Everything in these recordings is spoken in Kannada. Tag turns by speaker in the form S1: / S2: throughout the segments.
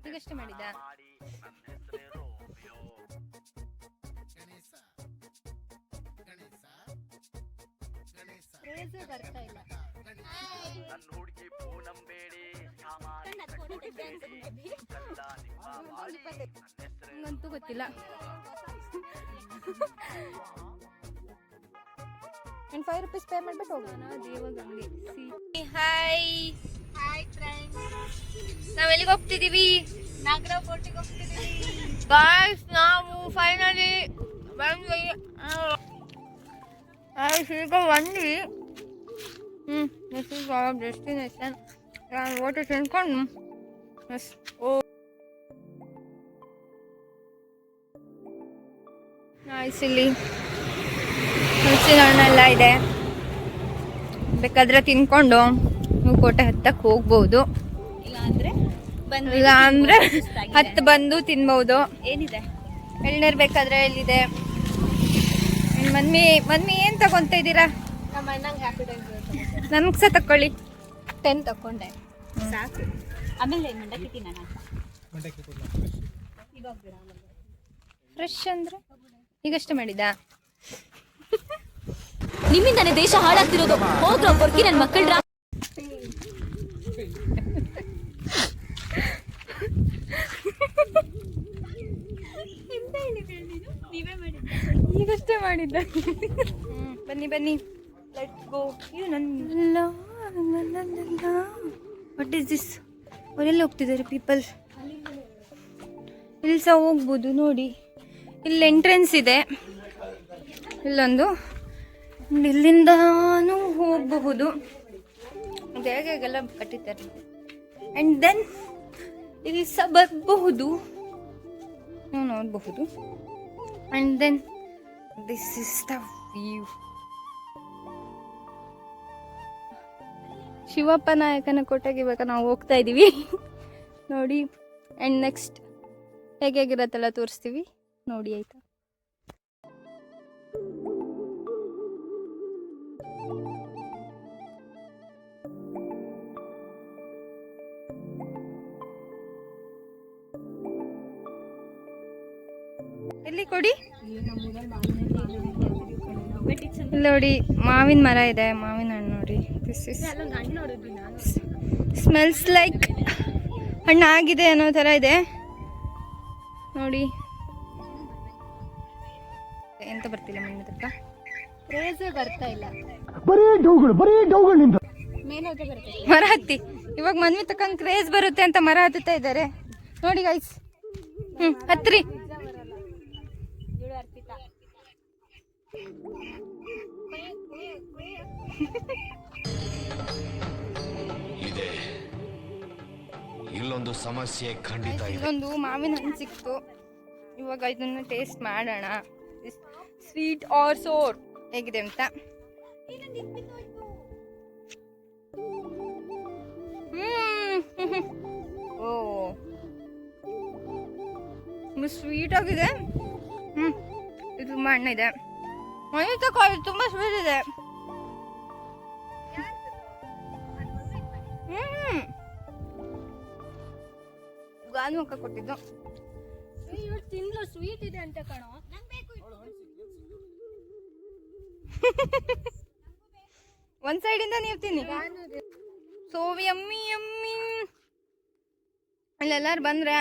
S1: ಈಗಷ್ಟೇ ಮಾಡಿದ್ದ. ಬರ್ತಾ ಇಲ್ಲ. ನಂಗಂತೂ ಗೊತ್ತಿಲ್ಲ. ನಾನು 5 ರೂಪೀಸ್ ಪೇ ಮಾಡ್ಬಿಟ್ಟು ಹೋಗೋಣ ದೇವಗಂಗೆ. ಹಾಯ್ ಫ್ರೆಂಡ್ಸ್, ನಾವೆಲ್ಲಿಗೆ ಹೋಗ್ತಿದ್ದೀವಿ? ನಾಗರ ಫೋರ್ಟಿಗೆ ಹೋಗ್ತಿದ್ದೀವಿ ಗಾಯ್ಸ್. ನಾವು ಫೈನಲಿ ಬಂದ್ವಿ. ಈಗ ಬಂದ್ವಿ. This is our destination. ನಾನು ಓಟು ತಿನ್ಕೊಂಡು ಇಲ್ಲಿ ಹಲಸಿನ ಹಣ್ಣೆಲ್ಲ ಇದೆ. ಬೇಕಾದ್ರೆ ತಿನ್ಕೊಂಡು ನೀವು ಕೋಟೆ ಹತ್ತಕ್ಕೆ ಹೋಗ್ಬೋದು. ಇಲ್ಲ ಅಂದ್ರೆ ಹತ್ತು ಬಂದು ತಿನ್ಬಹುದು. ಏನಿದೆ ಎಳ್ನೀರು ಬೇಕಾದ್ರೆ ಎಲ್ಲಿದೆ. ಮಮ್ಮಿ ಏನ್ ತಗೊಂತ ಇದ್ದೀರಾ? ನನ್ಗೆ ಸಹ ತಕೊಳ್ಳಿ. 10 ತಕೊಂಡೆ ಸಾಕು. ಆಮೇಲೆ ಮಂಡಕ್ಕಿ ಫ್ರೆಶ್ ಅಂದ್ರೆ ಈಗಷ್ಟೇ ಮಾಡಿದ್ದ.
S2: ನಿಮ್ಮಿಂದಾನೆ ದೇಶ ಹಾಳಾಗ್ತಿರೋದು. ಹೋಗ್ರೋ ಬರ್ಕಿ ನನ್ನ ಮಕ್ಕಳ.
S1: ಈಗಷ್ಟೇ ಮಾಡಿದ್ದ. ಬನ್ನಿ let's go. What is this? ಅವರೆಲ್ಲ ಹೋಗ್ತಿದ್ದಾರೆ ಪೀಪಲ್. ಇಲ್ಲಿ ಸಹ ಹೋಗ್ಬೋದು ನೋಡಿ. ಇಲ್ಲಿ ಎಂಟ್ರೆನ್ಸ್ ಇದೆ ಇಲ್ಲೊಂದು. ಇಲ್ಲಿಂದಾನು ಹೋಗಬಹುದು. ಹೇಗೆಲ್ಲ ಕಟ್ಟಿದ್ದಾರೆ. ಆ್ಯಂಡ್ ದೆನ್ ಇಲ್ಲಿ ಸಹ ಬರಬಹುದು, ನೀವು ನೋಡಬಹುದು. And then this is the view. Shivappa ನಾಯಕನ ಕೋಟೆಗೆ ಇವಾಗ ನಾವು ಹೋಗ್ತಾ ಇದ್ದೀವಿ ನೋಡಿ. ಆ್ಯಂಡ್ ನೆಕ್ಸ್ಟ್ ಹೇಗಿರತ್ತಲ್ಲ ತೋರಿಸ್ತೀವಿ ನೋಡಿ, ಆಯ್ತಾ? ಎಲ್ಲಿ ಕೊಡಿ. ಇಲ್ಲಿ ನೋಡಿ ಮಾವಿನ ಮರ ಇದೆ, ಮಾವಿನ ಹಣ್ಣು ನೋಡಿ. ದಿಸ್ ಇಸ್ ಸ್ಮೆಲ್ಸ್ ಲೈಕ್ ಹಣ್ಣಾಗಿದೆ ಅನ್ನೋ ಥರ ಇದೆ ನೋಡಿ. ಎಂತ ಬರ್ತಿಲ್ಲ ಮಣ್ಣು ತಕ್ಕ ಕ್ರೇಜೇ ಬರ್ತಾ ಇಲ್ಲ. ಮರ ಹತ್ತಿ ಇವಾಗ ಮನ್ವಿ ತಕ್ಕಂಗೆ ಕ್ರೇಜ್ ಬರುತ್ತೆ ಅಂತ ಮರ ಹತ್ತುತ್ತಾ ಇದ್ದಾರೆ ನೋಡಿ ಗೈಸ್. ಹತ್ರಿ.
S3: ಇಲ್ಲೊಂದು ಸಮಸ್ಯೆ ಖಂಡಿತ ಇದೆ.
S1: ಇಲ್ಲೊಂದು ಮಾವಿನ ಹಣ್ಣು ಸಿಕ್ತು. ಇವಾಗ ಇದನ್ನ ಟೇಸ್ಟ್ ಮಾಡೋಣ, ಸ್ವೀಟ್ ಆರ್ ಸೋರ್ ಹೇಗಿದೆ ಅಂತ. ಓ ಸ್ವೀಟ್ ಆಗಿದೆ. ಇದು ತುಂಬಾ ಹಣ್ಣು ಇದೆ. ತುಂಬಾ ಸ್ವೀಟ್ ಇದೆ. ಗಾನು ಅಕ್ಕ ಕೊಟ್ಟಿದ್ದು. ತಿನ್ಲು ಸ್ವೀಟ್ ಇದೆ ಅಂತ ಕಣೋ. ಒಂದ್ ಸೈಡ್ ಇಂದ ನೀವು ತಿನ್ನಿ. So yummy yummy. ಅಲ್ಲೆಲ್ಲಾರು ಬಂದ್ರೆ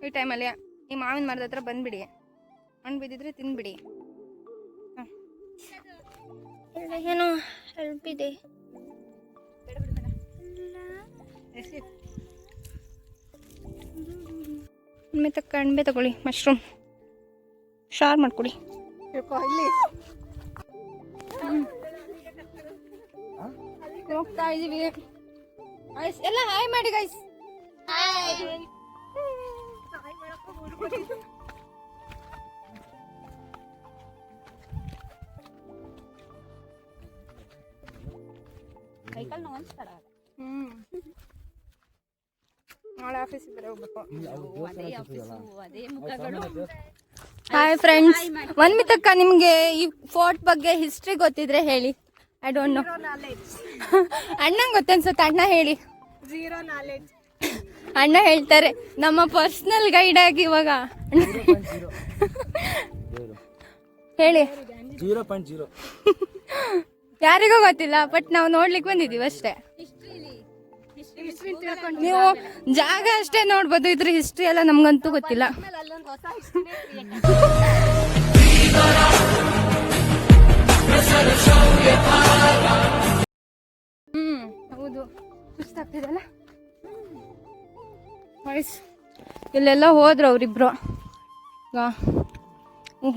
S1: ಈ ಟೈಮಲ್ಲಿ ಈ ಮಾವಿನ ಮರದ ಹತ್ರ ಬಂದ್ಬಿಡಿ. ಹಣ್ಣು ಬಿದ್ದಿದ್ರೆ ತಿನ್ಬಿಡಿ. ಏನೋ ಹೆಲ್ಪ್ ಇದೆ. ಅಣಬೆ ತಗೊಳ್ಳಿ, ಮಶ್ರೂಮ್ ಶಾರ್ ಮಾಡ್ಕೊಡಿ. ಹೋಗ್ತಾ ಇದೀವಿ. ಎಲ್ಲ ಹಾಯ್ ಮಾಡಿ ಗೈಸ್. ಕೈಕಾಲ್ ನೋವು ಅನ್ಸ್ತಾರ. ನಾಳೆ ಆಫೀಸ್ ಇದ್ರೆ ಹೋಗ್ಬೇಕು. ಹಾಯ್ ಫ್ರೆಂಡ್ಸ್, ಮನ್ಮಿತಕ್ಕ ನಿಮ್ಗೆ ಈ ಫೋರ್ಟ್ ಬಗ್ಗೆ ಹಿಸ್ಟ್ರಿ ಗೊತ್ತಿದ್ರೆ ಹೇಳಿ. I don't know. ಅಣ್ಣಂಗೆ ಗೊತ್ತನ್ಸುತ್ತೆ, ಅಣ್ಣ ಹೇಳಿ. 0 ನಾಲೆಡ್ಜ್. ಅಣ್ಣ ಹೇಳ್ತಾರೆ ನಮ್ಮ ಪರ್ಸನಲ್ ಗೈಡ್ ಆಗಿ ಇವಾಗ ಹೇಳಿ
S4: 0.0
S1: ಯಾರಿಗೂ ಗೊತ್ತಿಲ್ಲ ಬಟ್ ನಾವು ನೋಡ್ಲಿಕ್ಕೆ ಬಂದಿದೀವಿ ಅಷ್ಟೇ. ನೀವು ಜಾಗ ಅಷ್ಟೇ ನೋಡ್ಬೋದು, ಇದ್ರ ಹಿಸ್ಟ್ರಿ ಎಲ್ಲ ನಮ್ಗಂತೂ ಗೊತ್ತಿಲ್ಲ. ಹೌದು, ಸುಸ್ತಾಗ್ತಿದೆಲ್ಲ. ಇಲ್ಲೆಲ್ಲ ಹೋದ್ರು ಅವ್ರಿಬ್ರು.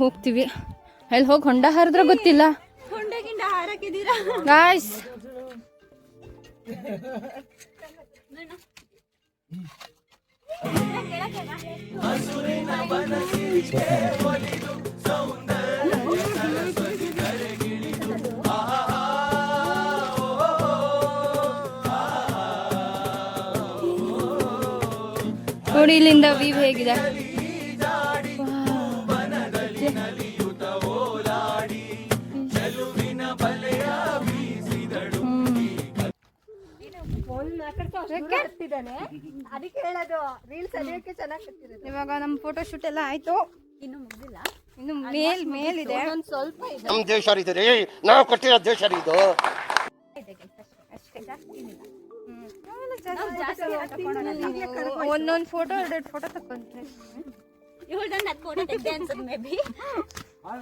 S1: ಹೋಗ್ತೀವಿ. ಅಲ್ಲಿ ಹೋಗಿ ಹೊಂಡ ಹರಿದ್ರೆ ಗೊತ್ತಿಲ್ಲ ಗಾಯ್ಸ್. ನೋಡಿ ಇಲ್ಲಿಂದ ವ್ಯೂ ಹೇಗಿದೆ. ಇವಾಗ ನಮ್ ಫೋಟೋ ಶೂಟ್ ಎಲ್ಲ ಆಯ್ತು. ಇನ್ನು ಮೇಲಿದೆ.
S5: ನಮ್ ದೇಶ ಇದೆ, ನಾವು ಕಟ್ಟಿರೋ ದೇಶ ಇದು.
S1: ಒಂದೊಂದು ಫೋಟೋ 2 ಫೋಟೋ ತಕೊಂಡ್ರೆ
S2: ಇವ್ರದೊಂದು 10 ಫೋಟೋ ತೆಗ್ದೆ ಅನ್ಸುತ್ತೆ ಮೇ ಬಿ.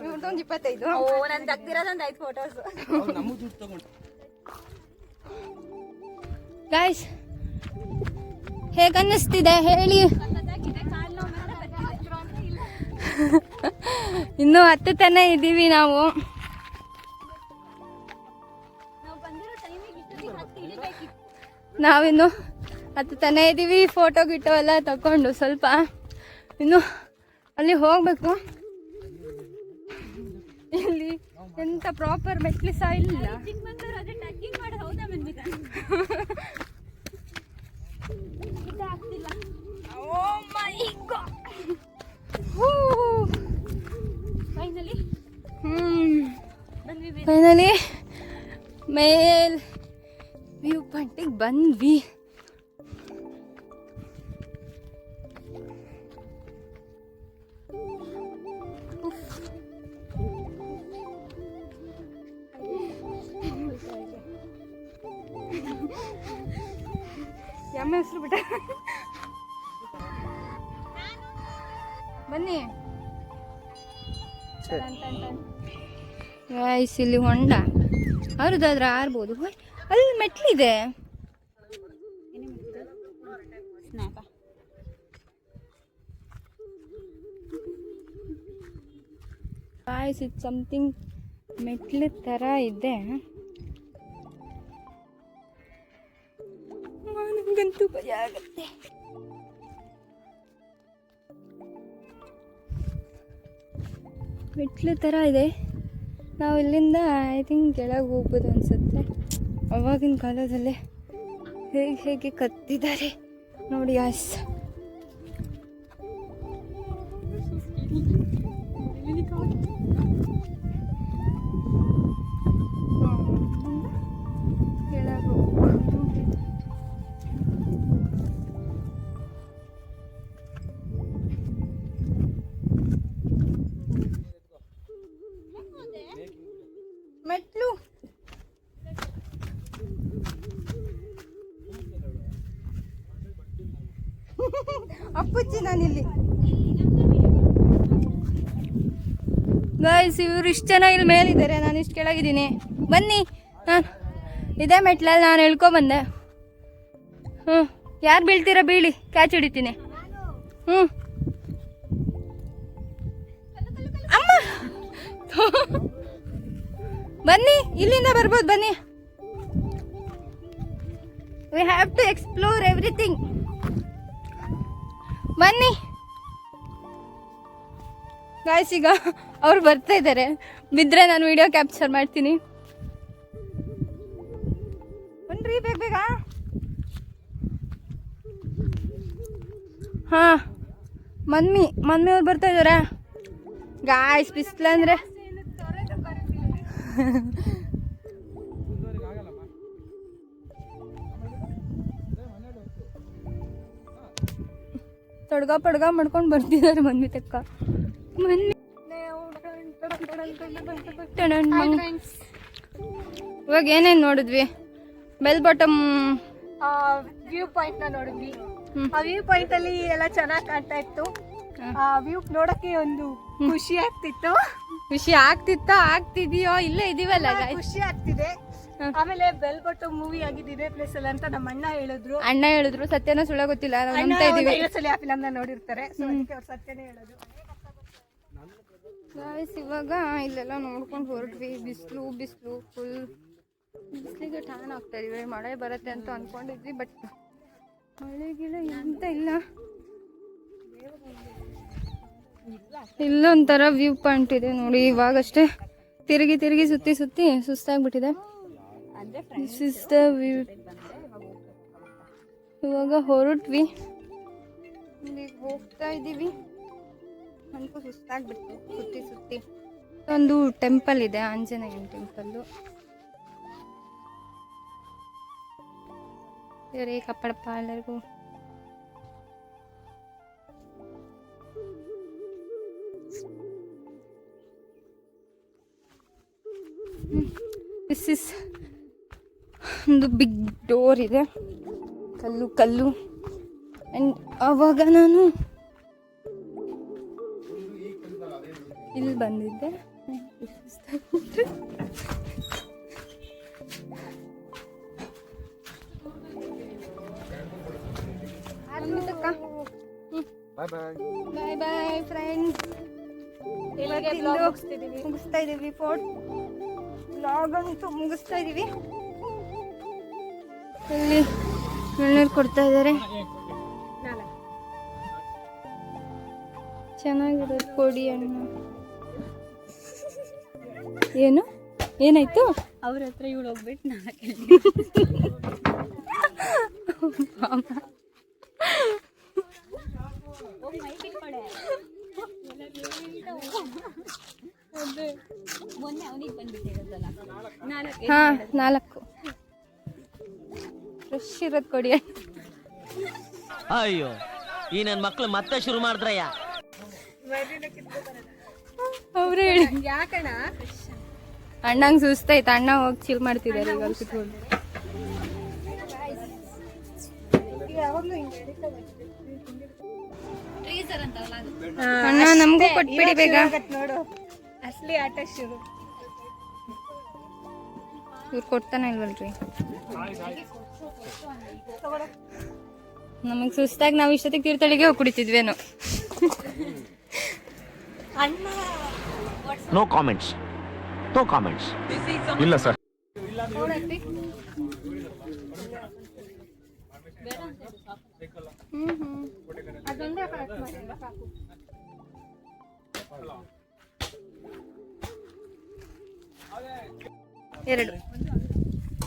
S1: ಇವ್ರದೊಂದು 25.
S2: ನಾನು ತೆಗ್ದಿರೋದೊಂದು 5 ಫೋಟೋಸ್.
S1: ಗಾಯ್ಸ್ ಹೇಗನ್ನಿಸ್ತಿದೆ ಹೇಳಿ. ಇನ್ನು ಹತ್ತುತ್ತಾನೆ ಇದ್ದೀವಿ ನಾವು. ನಾವಿನ್ನು ಹತ್ತುತ್ತಾನೆ ಇದ್ದೀವಿ. ಫೋಟೋ ಗಿಟೋ ಎಲ್ಲ ತಗೊಂಡು ಸ್ವಲ್ಪ ಇನ್ನು ಅಲ್ಲಿ ಹೋಗ್ಬೇಕು. ಇಲ್ಲಿ ಎಂತ ಪ್ರಾಪರ್ ಮೆಟ್ಲಿ ಸಹ ಇಲ್ಲ. ಫೈನಲಿ ಮೇಲ್ ವ್ಯೂ ಪಾಯಿಂಟಿಗೆ ಬಂದ್ವಿ. ಎಮ್ಮೆ ಹೆಸರು ಬಿಟ್ಟ ಬನ್ನಿ. ಗೈಸ್ ಇಲ್ಲಿ ಹೊಂಡ ಅವ್ರದ್ದಾದ್ರೆ ಆರ್ಬೋದು. ಅಲ್ಲಿ ಮೆಟ್ಲಿದೆ. ಗೈಸ್ ಇದು ಸಮಥಿಂಗ್ ಮೆಟ್ಲು ಥರ ಇದೆ. ನನಗಂತೂ ಭಯ ಆಗುತ್ತೆ. ಮೆಟ್ಲು ಥರ ಇದೆ. ನಾವು ಇಲ್ಲಿಂದ ಐ ಥಿಂಕ್ ಕೆಳಗೆ ಹೋಗ್ಬೋದು ಅನಿಸುತ್ತೆ. ಅವಾಗಿನ ಕಾಲದಲ್ಲೇ ಹೇಗೆ ಕತ್ತಿದ್ದಾರೆ ನೋಡಿ ಆಸ್. ಕೆಳಗೆ ಹೋಗ್ಬೋದು. ಮೆಟ್ಲು ಅಪ್ಪುಚ್ಚಿ ನಾನಿಲ್ಲಿ. ಗೈಸ್ ಇವ್ರು ಇಷ್ಟು ಜನ ಇಲ್ಲಿ ಮೇಲಿದ್ದಾರೆ, ನಾನು ಇಷ್ಟು ಕೆಳಗಿದ್ದೀನಿ. ಬನ್ನಿ, ನಾನು ಇದೇ ಮೆಟ್ಲಲ್ಲಿ ನಾನು ಹೇಳ್ಕೊಬಂದೆ. ಯಾರು ಬೀಳ್ತೀರಾ ಬೀಳಿ, ಕ್ಯಾಚ್ ಹಿಡಿತೀನಿ. ಅಮ್ಮ ಬನ್ನಿ, ಇಲ್ಲಿಂದ ಬರ್ಬೋದು ಬನ್ನಿ. We have to explore everything. ಬನ್ನಿ ಗಾಯ್ಸ್. ಈಗ ಅವ್ರು ಬರ್ತಾ ಇದ್ದಾರೆ. ಬಿದ್ದರೆ ನಾನು ವಿಡಿಯೋ ಕ್ಯಾಪ್ಚರ್ ಮಾಡ್ತೀನಿ. ಬನ್ರಿ ಬೇಗ ಬೇಗ. ಹಾಂ ಮಮ್ಮಿ ಅವ್ರು ಬರ್ತಾ ಇದ್ದಾರೆ. ಗಾಯ್ಸ್ ಬಿಸಿಲಂದ್ರೆ ಪಡ್ಗ ಮಾಡ್ಕೊಂಡು ಬರ್ತಿದ್ದಾರೆ ಮನ್ವಿತಕ್ಕ. ಇವಾಗ ಏನೇನು ನೋಡಿದ್ವಿ? ಬೆಲ್ ಬಾಟಮ್
S4: ವ್ಯೂ ಪಾಯಿಂಟ್ ನ ನೋಡಿದ್ವಿ. ಆ ವ್ಯೂ ಪಾಯಿಂಟ್ ಅಲ್ಲಿ ಎಲ್ಲ ಚೆನ್ನಾಗಿ ಕಾಣ್ತಾ ಇತ್ತು. ಆ ವ್ಯೂ ನೋಡಕ್ಕೆ ಒಂದು ಖುಷಿ ಆಗ್ತಿತ್ತು.
S1: ಖುಷಿ ಆಗ್ತಿದೆಯೋ? ಇಲ್ಲೇ ಇದೀವಲ್ಲ,
S4: ಖುಷಿ ಆಗ್ತಿದೆ. ಆಮೇಲೆ ಬೆಲ್ ಬಾಟಮ್ ಮೂವಿ ಆಗಿದ್ದು ಇದೇ ಪ್ಲೇಸ್ ಅಲ್ಲಿ ಅಂತ ನಮ್ಮ ಅಣ್ಣ ಹೇಳಿದ್ರು.
S1: ಸತ್ಯನ ಸುಳ್ಳ ಗೊತ್ತಿಲ್ಲ, ನಾವು ನಂಬ್ತಾ ಇದೀವಿ.
S4: ಆ ಫಿಲಮ್ ನ ನೋಡಿರ್ತಾರೆ, ಸೊ ಅದಕ್ಕೆ ಅವ್ರು ಸತ್ಯನೇ ಹೇಳೋದು.
S1: ಗಾಯ್ಸ್, ಇವಾಗ ಇಲ್ಲೆಲ್ಲ ನೋಡ್ಕೊಂಡು ಹೊರಟ್ವಿ. ಬಿಸಿಲು ಫುಲ್. ಬಿಸಿಲಿಗೆ ಟ್ಯಾನ್ ಆಗ್ತಾ ಇದೀವಿ. ಮಳೆ ಬರುತ್ತೆ ಅಂತ ಅನ್ಕೊಂಡಿದ್ವಿ, ಬಟ್ ಮಳೆಗಿಲ್ಲ ಎಂತ ಇಲ್ಲ. ಇಲ್ಲೊಂಥರ ವ್ಯೂ ಪಾಯಿಂಟ್ ಇದೆ ನೋಡಿ. ಇವಾಗಷ್ಟೇ ತಿರುಗಿ ಸುತ್ತಿ ಸುಸ್ತಾಗ್ಬಿಟ್ಟಿದೆ. This is the view. ಇವಾಗ ಹೊರಟ್ವಿ, ಇಲ್ಲಿಗೆ ಹೋಗ್ತಾ ಇದ್ದೀವಿ. ನನಗೂ ಸುಸ್ತಾಗ್ಬಿಟ್ಟು ಸುತ್ತಿ. ಒಂದು ಟೆಂಪಲ್ ಇದೆ, ಆಂಜನೇಯನ ಟೆಂಪಲ್ಲು. ಇವರೇ ಕಪ್ಪಡಪ್ಪ ಎಲ್ಲರಿಗೂ. ದಿಸ್ ಇಸ್ ಒಂದು ಬಿಗ್ ಡೋರ್ ಇದೆ, ಕಲ್ಲು. ಆ್ಯಂಡ್ ಆವಾಗ ನಾನು ಇಲ್ಲಿ ಬಂದಿದ್ದೆ. Bye friends. ಮುಗಿಸ್ತಾ ಇದೀವಿ. ವ್ಲಾಗ್ ಅಂತೂ ಮುಗಿಸ್ತಾ ಇದೀವಿ. ಇಲ್ಲಿ ಎಳ್ನೀರು ಕೊಡ್ತಾ ಇದ್ದಾರೆ. ಚೆನ್ನಾಗಿರೋದು ಕೊಡಿ ಹಣ್ಣು. ಏನಾಯ್ತು?
S2: ಅವ್ರ ಹತ್ರ ಇವಳು ಹೋಗ್ಬಿಟ್ಟು ಮೊನ್ನೆ ಅವನಿಗೆ ಬಂದ್ಬಿಟ್ಟಿರೋದಲ್ಲ
S1: 4 ಫ್ರೆಶ್ ಇರೋದು ಕೊಡಿ.
S6: ಅಯ್ಯೋ, ಈ ನನ್ನ ಮಕ್ಳು ಮತ್ತೆ ಶುರು ಮಾಡಿದ್ರಯ್ಯ.
S1: ಅವ್ರು ಹೇಳಿ
S4: ಯಾಕಣ್ಣ
S1: ಅಣ್ಣಂಗೆ ಸುಸ್ತಾಯ್ತು. ಅಣ್ಣ ಹೋಗಿ ಚಿಲ್ ಮಾಡ್ತಿದ್ದಾರೆ ಈಗ ಕುತ್ಕೊಂಡು. ಅಣ್ಣ ನಮಗೂ ಕೊಟ್ಬಿಡಿ ಬೇಗ.
S4: ನೋಡು, ಅಸಲಿ ಆಟ ಶುರು.
S1: ಇವ್ರು ಕೊಡ್ತಾನೆ ಇಲ್ವಲ್ರಿ. ನಮಗೆ ಸುಸ್ತಾಗಿ ನಾವು ಇಷ್ಟೊತ್ತಿಗೆ ತೀರ್ಥಳಿಗೆ ಹೋಗಿ ಕುಡಿತಿದ್ವೇನೋ.
S6: No comments.
S3: ಇಲ್ಲ ಸರ್.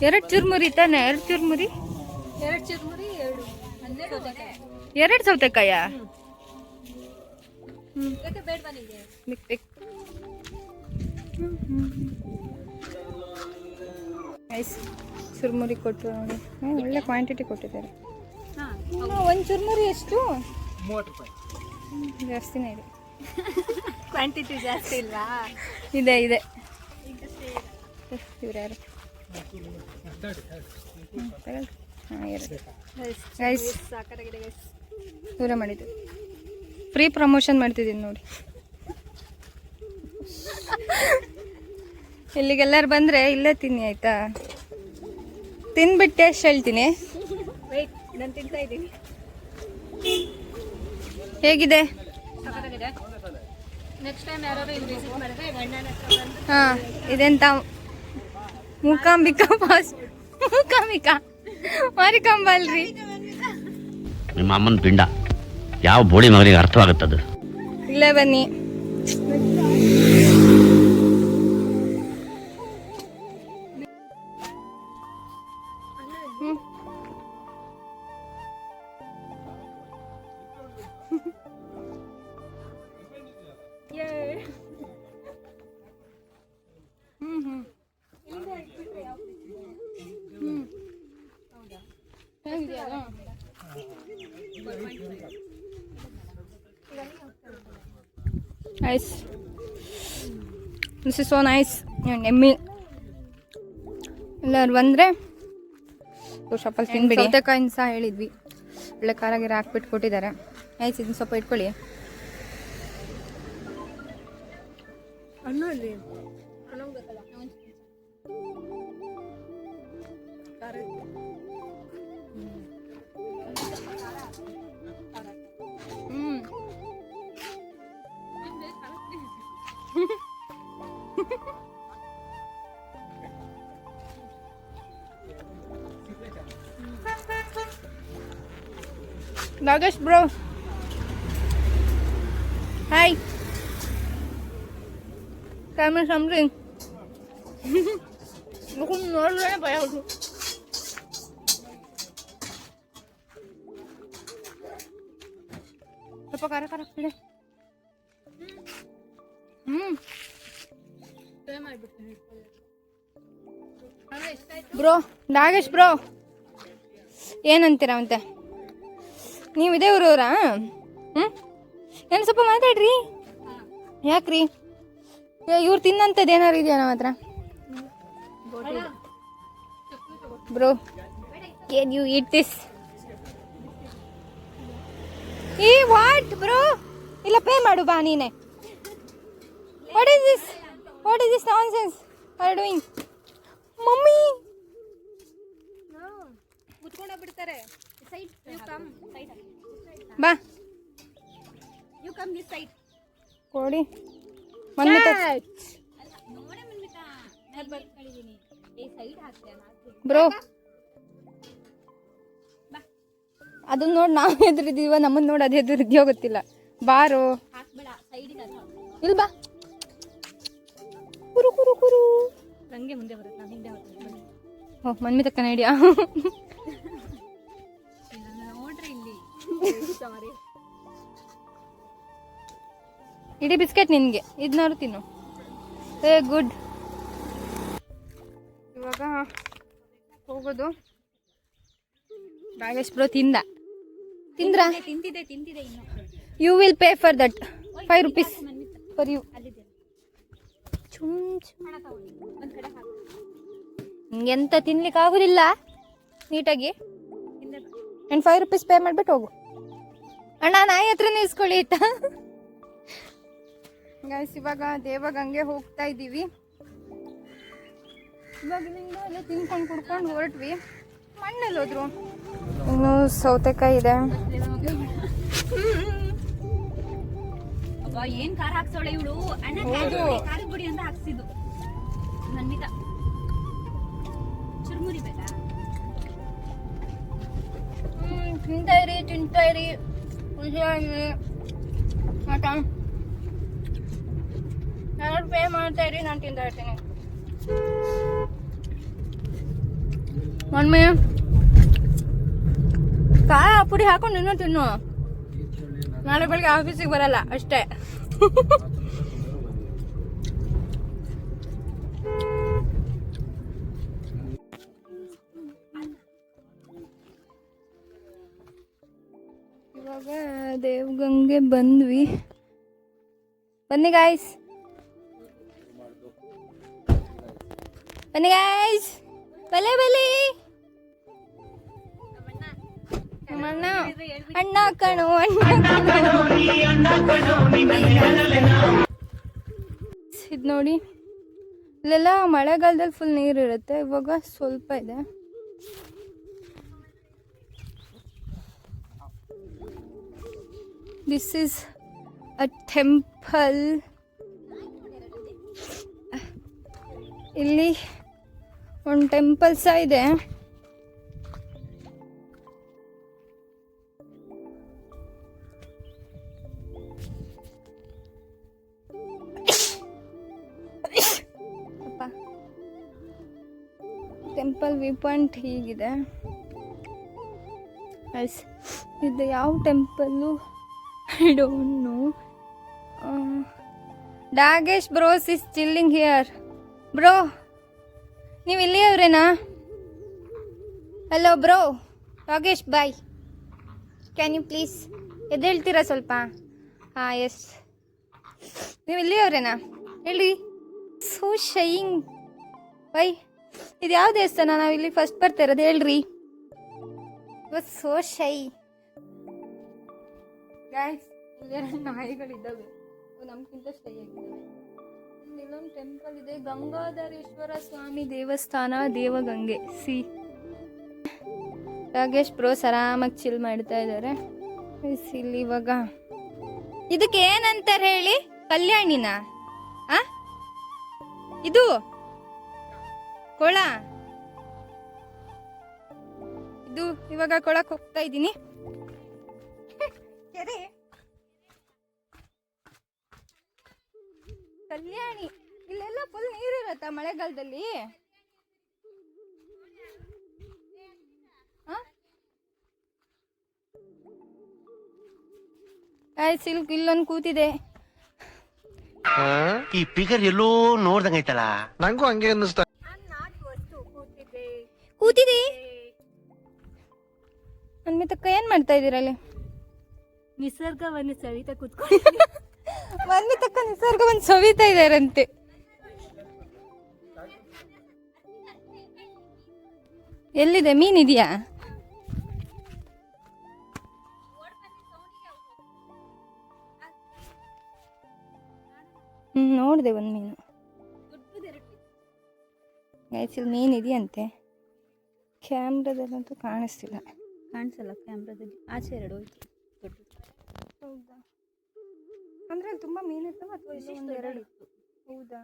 S1: ಎರಡು ಚುರ್ಮುರಿ ತಾನೆ? 2 ಚುರ್ಮುರಿ, 2 ಸೌತೆಕಾಯ. ಚುರ್ಮುರಿ ಕೊಟ್ಟರು ನೋಡಿ. ಒಳ್ಳೆ ಕ್ವಾಂಟಿಟಿ ಕೊಟ್ಟಿದ್ದಾರೆ. ಒಂದು ಚುರ್ಮುರಿ ಎಷ್ಟು? 30 ರೂಪಾಯಿ. ಜಾಸ್ತಿನೇ ಇದೆ.
S4: ಕ್ವಾಂಟಿಟಿ ಜಾಸ್ತಿ ಇಲ್ವಾ?
S1: ಇದೆ. ಇವ್ರು ಯಾರು? ದೂರ ಮಾಡಿದ್ದು. ಫ್ರೀ ಪ್ರಮೋಷನ್ ಮಾಡ್ತಿದ್ದೀನಿ ನೋಡಿ. ಇಲ್ಲಿಗೆಲ್ಲರೂ ಬಂದರೆ ಇಲ್ಲೇ ತಿನ್ನಿ ಆಯಿತಾ? ತಿನ್ಬಿಟ್ಟು ಟೇಸ್ಟ್ ಹೇಳ್ತೀನಿ.
S4: ನಾನು ತಿಂತಾ ಇದ್ದೀನಿ.
S1: ಹೇಗಿದೆ?
S4: ನೆಕ್ಸ್ಟ್ ಟೈಮ್ ಯಾರು ಇಲ್ಲಿ ವಿಸಿಟ್ ಮಾಡಿದ್ರೆ ಗಂಡನ ಹತ್ರ ಬಂದು
S1: ಹಾಂ, ಇದೆಂತ ಮೂಕಾಂಬಿಕಾ ಮಾರಿಕಾಂಬ ಅಲ್ರಿ?
S6: ನಿಮ್ಮ ಅಮ್ಮನ ಪಿಂಡ ಯಾವ ಬೋಳಿ ಮಗನಿಗೆ ಅರ್ಥವಾಗುತ್ತದು.
S1: ಇಲ್ಲೇ ಬನ್ನಿ. Nice, this is so nice. ಎಮ್ಮಿ ಎಲ್ಲರೂ ಬಂದರೆ ಶಾಪಲ್ಲಿ ತಿನ್ಬಿಡಿ. ಸೌತೆಕಾಯಿನ ಸಹ ಹೇಳಿದ್ವಿ, ಒಳ್ಳೆ ಖಾರ ಗಿರ ಹಾಕ್ಬಿಟ್ಟು ಕೊಟ್ಟಿದ್ದಾರೆ. ನೈಸ್, ಇದನ್ನ ಸ್ವಲ್ಪ ಇಟ್ಕೊಳ್ಳಿ. ನಾಗೇಶ್ ಬ್ರೋ ಹಾಯ್, ಕ್ಯಾಮ್ರಾ ಸಂಬ್ರಿಂಗ್ ನೋಡಿದ್ರೆ ಭಯ ಹುಡು. ಸ್ವಲ್ಪ ಖಾರ ಖಾರ ಆಗ್ತಿದೆ. ಬ್ರೋ ನಾಗೇಶ್ ಬ್ರೋ ಏನಂತೀರ ಅಂತೆ, ನೀವು ಇದೇ ಊರವ್ರಾ? ಏನು ಸ್ವಲ್ಪ ಮಾತಾಡ್ರಿ, ಯಾಕ್ರಿ? ಇವ್ರು ತಿನ್ನಂಥದ್ದು ಏನಾರು ಇದೆಯಾ ನಮ್ಮ ಹತ್ರ? Bro can you eat this? ಈ ವಾಟ್ ಬ್ರೋ? ಇಲ್ಲ ಪೇ ಮಾಡು ಬಾ ನೀನೆ. What is this? What is this nonsense are doing? Mummy ಬಾ ಕೊಡಿ. ಬ್ರೋ ಅದನ್ನ ನೋಡಿ ನಾವು ಎದುರಿದೀವ, ನಮ್ಮನ್ನ ನೋಡಿ ಅದು ಎದುರಿದ್ಯೋ ಗೊತ್ತಿಲ್ಲ. ಬಾರೋ ಇಲ್ಲಿ ಬಾ. ಕುರು ಕುರು ಕುರು ಓ ಮನ್ಮಿತಕ್ಕನ ಐಡಿಯಾ. ಇಡೀ ಬಿಸ್ಕೆಟ್ ನಿನಗೆ, ಇದನ್ನಾರು ತಿನ್ನು. ಏ ಗುಡ್. ಇವಾಗ ಹೋಗೋದು. ನಾಗೇಶ್ ಬ್ರೋ ತಿಂದ್ರಾ? You will pay for that 5 rupees for you. ಎಂತ ತಿನ್ಲಿಕ್ಕೆ ಆಗುದಿಲ್ಲ ನೀಟಾಗಿ. ಆ್ಯಂಡ್ 5 rupees ಪೇ ಮಾಡಿಬಿಟ್ಟು ಹೋಗು. ಅಣ್ಣ ನಾಯಿ ಹತ್ರ ನಿಲ್ಸ್ಕೊಳ್ಳಿ ಆಯ್ತಾ? ಗೈಸ್ ಇವಾಗ ದೇವಗಂಗೆ ಹೋಗ್ತಾ ಇದ್ದೀವಿ. ಇವಾಗಿನಿಂದ ಎಲ್ಲ ತಿನ್ಕೊಂಡು ಕುಡ್ಕೊಂಡು ಹೊರಟ್ವಿ. ಮಣ್ಣಲ್ಲಿ ಹೋದ್ರು. ಇನ್ನು ಸೌತೆಕಾಯಿ ಇದೆ.
S2: ಏನ್ ಖಾರ ಹಾಕ್ಸೋಳೆ ಇವಳು. ಖಾರದ ಪುಡಿ ಅಂತ ಹಾಕ್ಸಿದ್ದು ನನ್ನಿದ ಚುರುಮುರಿ ಬೇಕಾ?
S1: ತಿಂತಾ ಇರಿ ಖುಷಿಯಾಗಿ. ಆಯ್ತಾ? ಯಾರು ಪೇ ಮಾಡ್ತಾ ಇರಿ, ನಾನು ತಿಂತಾ ಇರ್ತೀನಿ. ಮಮ್ಮಿ ಖಾರ ಪುಡಿ ಹಾಕೊಂಡು ಇನ್ನೂ ತಿನ್ನು. ನಾಳೆ ಬೆಳಗ್ಗೆ ಆಫೀಸಿಗೆ ಬರಲ್ಲ ಅಷ್ಟೇ. ಇವಾಗ ದೇವಗಂಗೆ ಬಂದ್ವಿ. ಬನ್ನಿ ಗಾಯ್ಸ್, ಬನ್ನಿ ಗಾಯ್ಸ್, ಬಲೆ ಬಲೆ. ಅಣ್ಣ ಅಣ್ಣ ಕಣೋ ಇದು ನೋಡಿ, ಇಲ್ಲೆಲ್ಲ ಮಳೆಗಾಲದಲ್ಲಿ ಫುಲ್ ನೀರಿರುತ್ತೆ. ಇವಾಗ ಸ್ವಲ್ಪ ಇದೆ. This is a temple. ಇಲ್ಲಿ ಒಂದು ಟೆಂಪಲ್ ಸಹ ಇದೆ. ಟೆಂಪಲ್ ವ್ಯೂ ಪಾಯಿಂಟ್ ಹೀಗಿದೆ. ಇದು ಯಾವ temple I don't know. Nagesh bros is chilling here. Bro ನೀವು ಇಲ್ಲಿಯವರೇನಾ? Hello bro. ನಾಗೇಶ್ ಬಾಯ್, ಕ್ಯಾನ್ ಯು ಪ್ಲೀಸ್ ಎದ್ದೇಳ್ತೀರಾ ಸ್ವಲ್ಪ? ಹಾಂ ಎಸ್. ನೀವು ಇಲ್ಲಿಯವ್ರೇನಾ ಹೇಳಿ? So shying why? ಇದು ಯಾವ ದೇವಸ್ಥಾನ? ನಾವು ಇಲ್ಲಿ ಫಸ್ಟ್ ಬರ್ತಾ ಇರೋದು, ಹೇಳ್ರಿ. ಇವತ್ತು ಸೋ ಶೈ ಗೈಸ್. ಇಲ್ಲಿ ನಾಯಿಗಳಿದ್ದಾವೆ, ನಮ್ಗಿಂತ ಶೈ ಆಗಿದ್ದಾವೆ. ಇಲ್ಲೊಂದು ಟೆಂಪಲ್ ಇದೆ, ಗಂಗಾಧರೇಶ್ವರ ಸ್ವಾಮಿ ದೇವಸ್ಥಾನ, ದೇವಗಂಗೆ. ಸಿ ರಾಗೇಶ್ ಬ್ರೋಸ್ ಆರಾಮಾಗಿ ಚಿಲ್ ಮಾಡ್ತಾ ಇದ್ದಾರೆ. ಇಲ್ಲಿ ಇವಾಗ ಇದಕ್ಕೆ ಏನಂತಾರೆ ಹೇಳಿ? ಕಲ್ಯಾಣಿನ ಆ ಇದು ಕೊಳ. ಇದು ಇವಾಗ ಕೊಳಕ್ ಹೋಗ್ತಾ ಇದ್ದೀನಿ. ಕೆರೆ ಕಲ್ಯಾಣಿ. ಇಲ್ಲೆಲ್ಲ ಫುಲ್ ನೀರಿರತ್ತ ಮಳೆಗಾಲದಲ್ಲಿ? ಸಿಲ್ಕ್ ಇಲ್ಲೊಂದು ಕೂತಿದೆ.
S5: ಈ ಫಿಗರ್ ಎಲ್ಲೋ ನೋಡ್ದಂಗೈತಲ್ಲ. ನಂಗೂ ಹಂಗೆ ಅನ್ನಿಸ್ತಾ.
S1: ಕೂತಿದೆ. ಅನ್ಮಿತಕ್ಕ ಏನ್ ಮಾಡ್ತಾ ಇದೀರಲ್ಲಿ?
S2: ನಿಸರ್ಗವನ್ನು ಸವಿತಾ ಕೂತ್ಕೊಂಡು
S1: ಅನ್ಮಿತಕ್ಕ ನಿಸರ್ಗವನ್ನು ಸವಿತಾ ಇದಾರಂತೆ. ಎಲ್ಲಿದೆ? ಮೀನಿದೆಯಾ? ನೋಡಿದೆ ಒಂದು ಮೀನು. ಇಲ್ಲಿ ಮೀನು ಇದೆಯಂತೆ. ಕ್ಯಾಮ್ರಾದಲ್ಲಂತೂ ಕಾಣಿಸ್ತಿಲ್ಲ.
S2: ಕಾಣಿಸಲ್ಲ ಕ್ಯಾಮ್ರಾದಲ್ಲಿ. ಆಚೆ ಎರಡು ಹೋಯ್ತು.
S1: ಹೌದಾ? ಅಂದ್ರೆ ಅಲ್ಲಿ ತುಂಬಾ ಮೀನು ಇರ್ತವೆ ಅಥವಾ ಇಲ್ಲಿ ಒಂದು ಎರಡು ಇತ್ತು? ಹೌದಾ?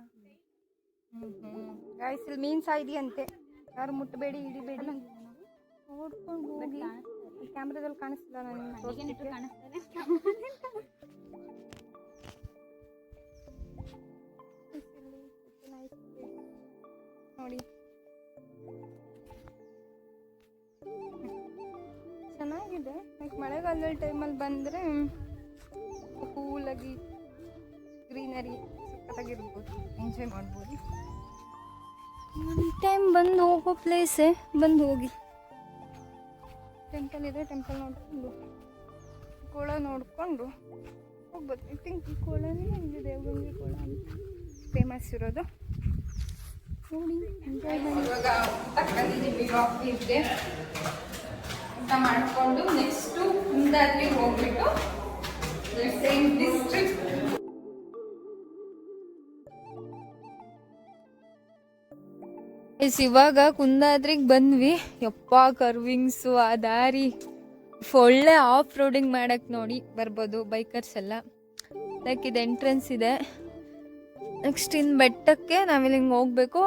S1: ಗಾಯ್ಸ್ ಇಲ್ಲಿ ಮೀನು ಸಾಯಿದೆಯಂತೆ. ಯಾರು ಮುಟ್ಟಬೇಡಿ, ಹಿಡಿಬೇಡಿ, ನೋಡ್ಕೊಂಡು ಹೋಗಿ. ಕ್ಯಾಮ್ರಾದಲ್ಲಿ ಕಾಣಿಸ್ತಿಲ್ಲ ನನಗೆ ತೋರಿಸ್ಲಿಕ್ಕೆ. ನೋಡಿ ಚೆನ್ನಾಗಿದೆ. ಮಳೆಗಾಲದ ಟೈಮಲ್ಲಿ ಬಂದರೆ ಕೂಲಾಗಿ ಗ್ರೀನರಿ ಸಕ್ಕತ್ತಾಗಿರ್ಬೋದು, ಎಂಜಾಯ್ ಮಾಡ್ಬೋದು. ಒಂದು ಟೈಮ್ ಬಂದು ಹೋಗೋ ಪ್ಲೇಸೇ, ಬಂದು ಹೋಗಿ. ಟೆಂಪಲ್ ಇದೆ, ಟೆಂಪಲ್ ನೋಡಿಕೊಂಡು ಕೊಳ ನೋಡಿಕೊಂಡು ಹೋಗ್ಬೋದು. ಐ ಥಿಂಕ್ ಈ ಕೊಳನೇ ಇಲ್ಲಿ ದೇವಗಂಗೆ ಕೊಳ ಅಂತ ಫೇಮಸ್ ಇರೋದು. ನೋಡಿ ಎಂಜಾಯ್ ಮಾಡಿ. ಇವಾಗ ಊಟ ಮಾಡಿಕೊಂಡು ನೆಕ್ಸ್ಟು ಕುಂದಾದ್ರಿಗೆ ಹೋಗ್ಬಿಟ್ಟು ಸೇಮ್ ಡಿಸ್ಟ್ರಿಕ್ಟ್. ಇವಾಗ ಕುಂದಾದ್ರಿಗೆ ಬಂದ್ವಿ. ಯಪ್ಪ ಕರ್ವಿಂಗ್ಸು, ಆ ದಾರಿ ಒಳ್ಳೆ ಆಫ್ ರೋಡಿಂಗ್ ಮಾಡಕ್ಕೆ ನೋಡಿ ಬರ್ಬೋದು ಬೈಕರ್ಸ್ ಎಲ್ಲ. ಲೈಕ್ ಇದು ಎಂಟ್ರೆನ್ಸ್ ಇದೆ. ನೆಕ್ಸ್ಟ್ ಇನ್ನು ಬೆಟ್ಟಕ್ಕೆ ನಾವಿಲ್ಲಿ ಹಿಂಗೆ ಹೋಗ್ಬೇಕು.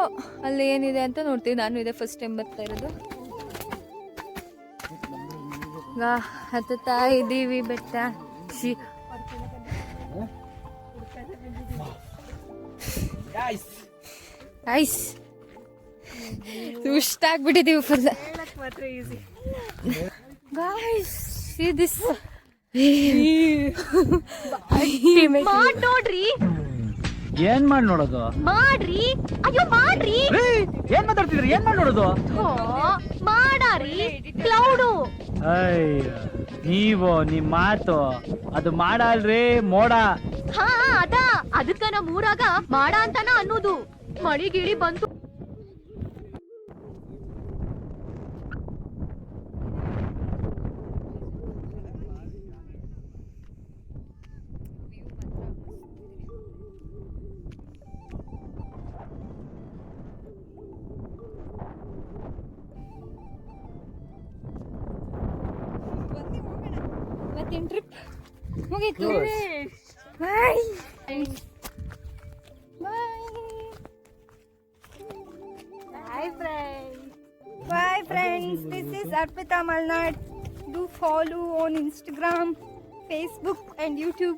S1: ಅಲ್ಲಿ ಏನಿದೆ ಅಂತ ನೋಡ್ತೀವಿ. ನಾನು ಇದೆ ಫಸ್ಟ್ ಟೈಮ್ ಬರ್ತಾ ಇರೋದು. ಹತ್ತುತ್ತಾ ಇದ್ದೀವಿ ಬೆಟ್ಟ. ಐಸ್ ಸುಸ್ತಾಗ್ಬಿಟ್ಟಿದ್ದೀವಿ ಫುಲ್. ಗಾಯ್ಸ್ ದಿಸ್
S2: ನೋಡ್ರಿ.
S7: ಏನ್ ಮಾಡಿ ನೋಡೋದು?
S2: ಮಾಡ್ರಿ. ಅಯ್ಯೋ ಮಾಡ್ರಿ.
S7: ಏನ್ ಮಾತಾಡ್ತಿದ್ರಿ? ಏನ್ ಮಾಡಿ ನೋಡೋದು?
S2: ಮಾಡಾರಿ ಕ್ಲೌಡು.
S7: ಅಯ್ಯ ನೀವು ನಿಮ್ ಮಾತು ಅದು ಮಾಡಲ್ರಿ, ಮೋಡ.
S2: ಹಾ ಅದ ಅದಕ್ಕ ನಮ್ಮ ಊರಾಗ ಮಾಡ ಅಂತಾನ ಅನ್ನೋದು. ಮಳಿ ಗಿಳಿ ಬಂತು.
S1: ಇವತ್ತಿನ ಟ್ರಿಪ್ ಮುಗೀತು. Bye bye friends. This is Arpita Malnad. Do follow on Instagram, Facebook and YouTube.